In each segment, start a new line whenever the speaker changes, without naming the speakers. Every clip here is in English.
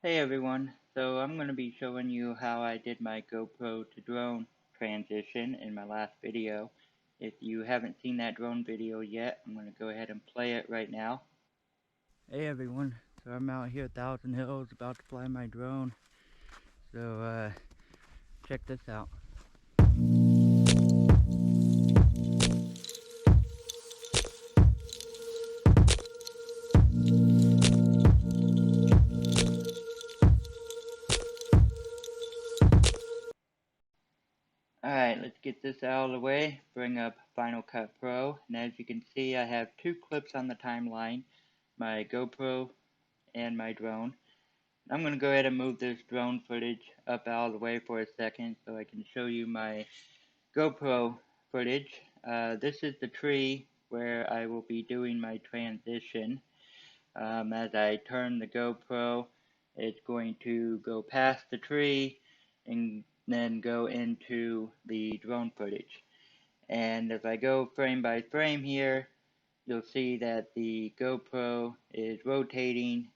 Hey everyone, so I'm going to be showing you how I did my GoPro to drone transition in my last video. If you haven't seen that drone video yet, I'm going to go ahead and play it right now. Hey everyone, so I'm out here at Thousand Hills about to fly my drone, so check this out. Alright, let's get this out of the way, bring up Final Cut Pro, and as you can see I have two clips on the timeline, my GoPro and my drone. I'm going to go ahead and move this drone footage up out of the way for a second so I can show you my GoPro footage. This is the tree where I will be doing my transition. As I turn the GoPro, it's going to go past the tree and then go into the drone footage. And if I go frame by frame here, you'll see that the GoPro is rotating.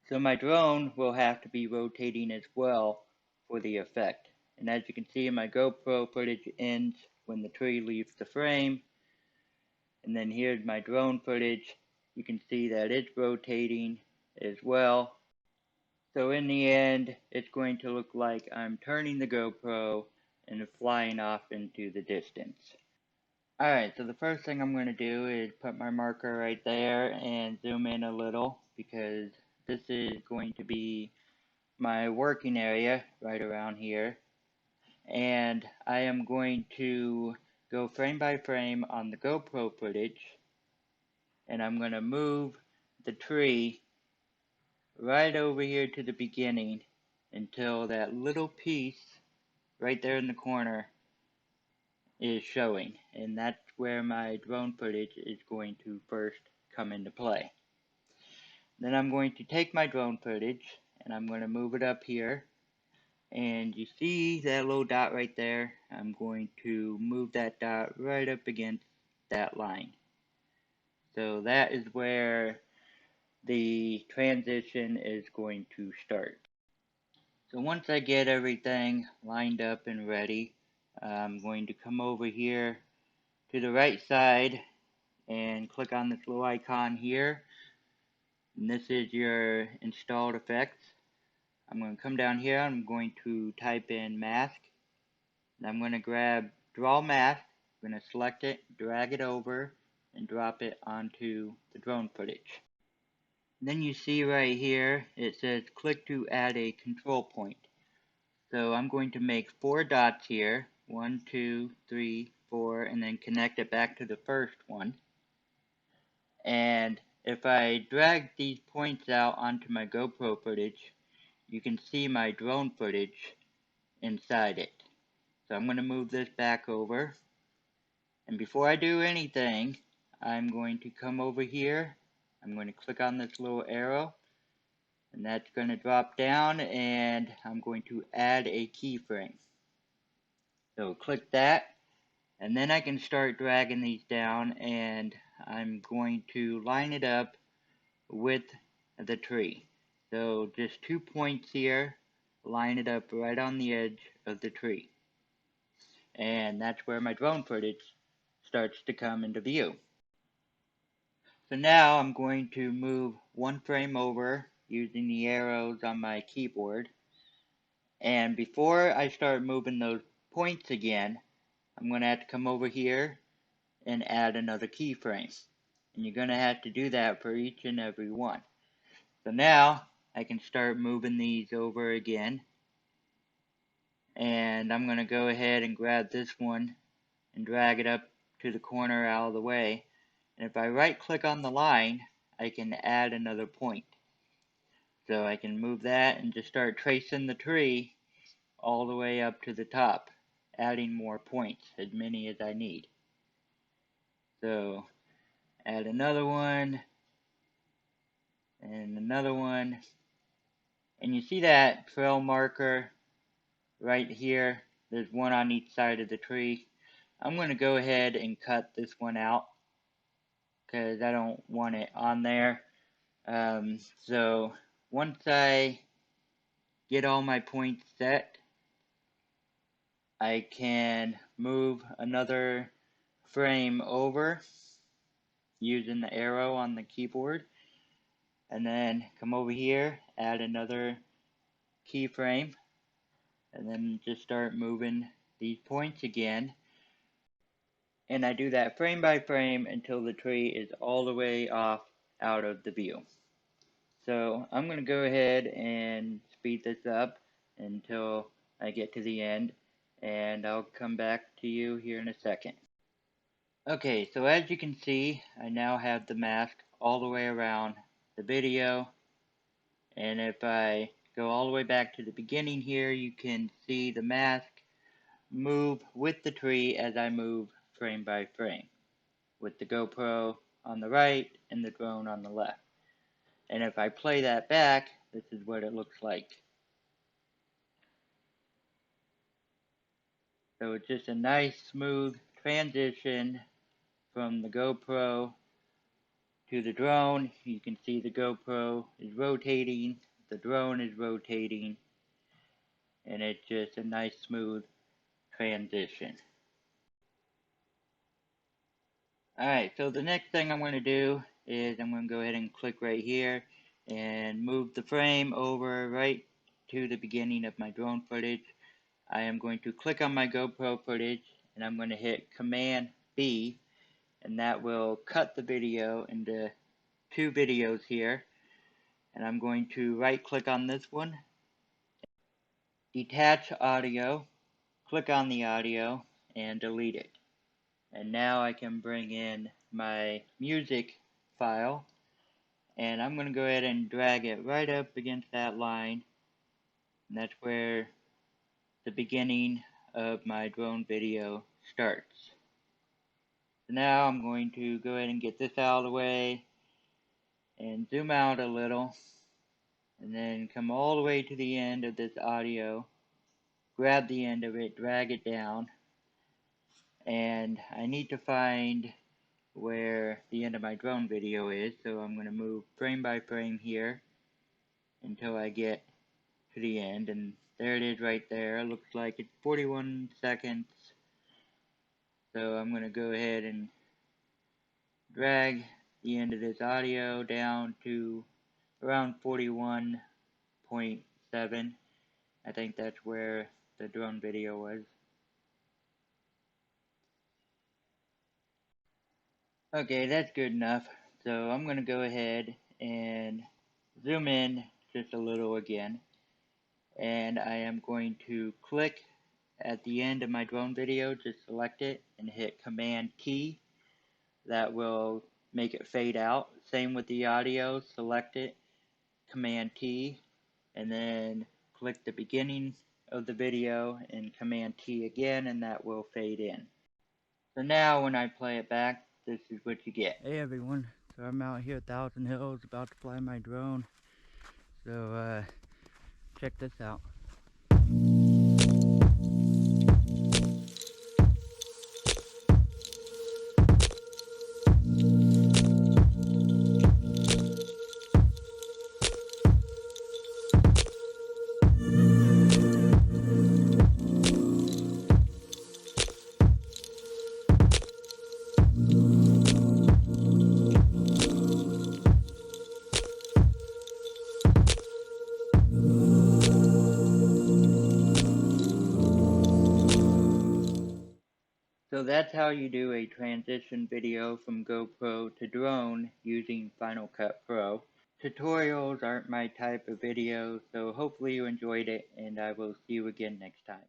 So my drone will have to be rotating as well for the effect. And as you can see, my GoPro footage ends when the tree leaves the frame. And then here's my drone footage. You can see that it's rotating as well. So in the end, it's going to look like I'm turning the GoPro and flying off into the distance. Alright, so the first thing I'm going to do is put my marker right there and zoom in a little because this is going to be my working area right around here, and I am going to go frame by frame on the GoPro footage, and I'm going to move the tree right over here to the beginning until that little piece right there in the corner is showing, and that's where my drone footage is going to first come into play. Then I'm going to take my drone footage and I'm going to move it up here. And you see that little dot right there? I'm going to move that dot right up against that line. So that is where the transition is going to start. So once I get everything lined up and ready, I'm going to come over here to the right side and click on this little icon here. And this is your installed effects. I'm going to come down here, I'm going to type in mask. I'm going to grab draw mask, I'm going to select it, drag it over, and drop it onto the drone footage. And then you see right here, it says click to add a control point. So I'm going to make 4 dots here, 1, 2, 3, 4, and then connect it back to the first one. And if I drag these points out onto my GoPro footage, you can see my drone footage inside it. So I'm going to move this back over. And before I do anything, I'm going to come over here. I'm going to click on this little arrow. And that's going to drop down and I'm going to add a keyframe. So click that. And then I can start dragging these down and I'm going to line it up with the tree. So just 2 points here, line it up right on the edge of the tree. And that's where my drone footage starts to come into view. So now I'm going to move 1 frame over using the arrows on my keyboard. And before I start moving those points again, I'm going to have to come over here and add another keyframe. And you're going to have to do that for each and every one. So now I can start moving these over again. And I'm going to go ahead and grab this one and drag it up to the corner out of the way. And if I right click on the line, I can add another point. So I can move that and just start tracing the tree all the way up to the top, adding more points, as many as I need. So add another one, and another one. And you see that trail marker right here? There's one on each side of the tree. I'm going to go ahead and cut this one out because I don't want it on there. So once I get all my points set, I can move another frame over using the arrow on the keyboard, and then come over here, add another keyframe, and then just start moving these points again. And I do that frame by frame until the tree is all the way off out of the view. So I'm going to go ahead and speed this up until I get to the end, and I'll come back to you here in a second. Okay, so as you can see, I now have the mask all the way around the video, and if I go all the way back to the beginning here, you can see the mask move with the tree as I move frame by frame, with the GoPro on the right and the drone on the left. And if I play that back, this is what it looks like. So it's just a nice smooth transition from the GoPro to the drone. You can see the GoPro is rotating, the drone is rotating, and it's just a nice smooth transition. Alright, so the next thing I'm going to do is I'm going to go ahead and click right here and move the frame over right to the beginning of my drone footage. I am going to click on my GoPro footage and I'm going to hit Command B, and that will cut the video into two videos here. And I'm going to right click on this one, detach audio, click on the audio and delete it. And now I can bring in my music file, and I'm going to go ahead and drag it right up against that line, and that's where the beginning of my drone video starts. So now I'm going to go ahead and get this out of the way and zoom out a little, and then come all the way to the end of this audio, grab the end of it, drag it down, and I need to find where the end of my drone video is, so I'm going to move frame by frame here until I get to the end, and there it is right there. It looks like it's 41 seconds, so I'm going to go ahead and drag the end of this audio down to around 41.7. I think that's where the drone video was. Okay, that's good enough. So I'm going to go ahead and zoom in just a little again. And I am going to click at the end of my drone video, just select it and hit Command Key. That will make it fade out. Same with the audio, select it, Command T, and then click the beginning of the video and Command T again, and that will fade in. So now when I play it back, this is what you get. Hey everyone, so I'm out here at Thousand Hills about to fly my drone. So check this out. So that's how you do a transition video from GoPro to drone using Final Cut Pro. Tutorials aren't my type of video, so hopefully you enjoyed it, and I will see you again next time.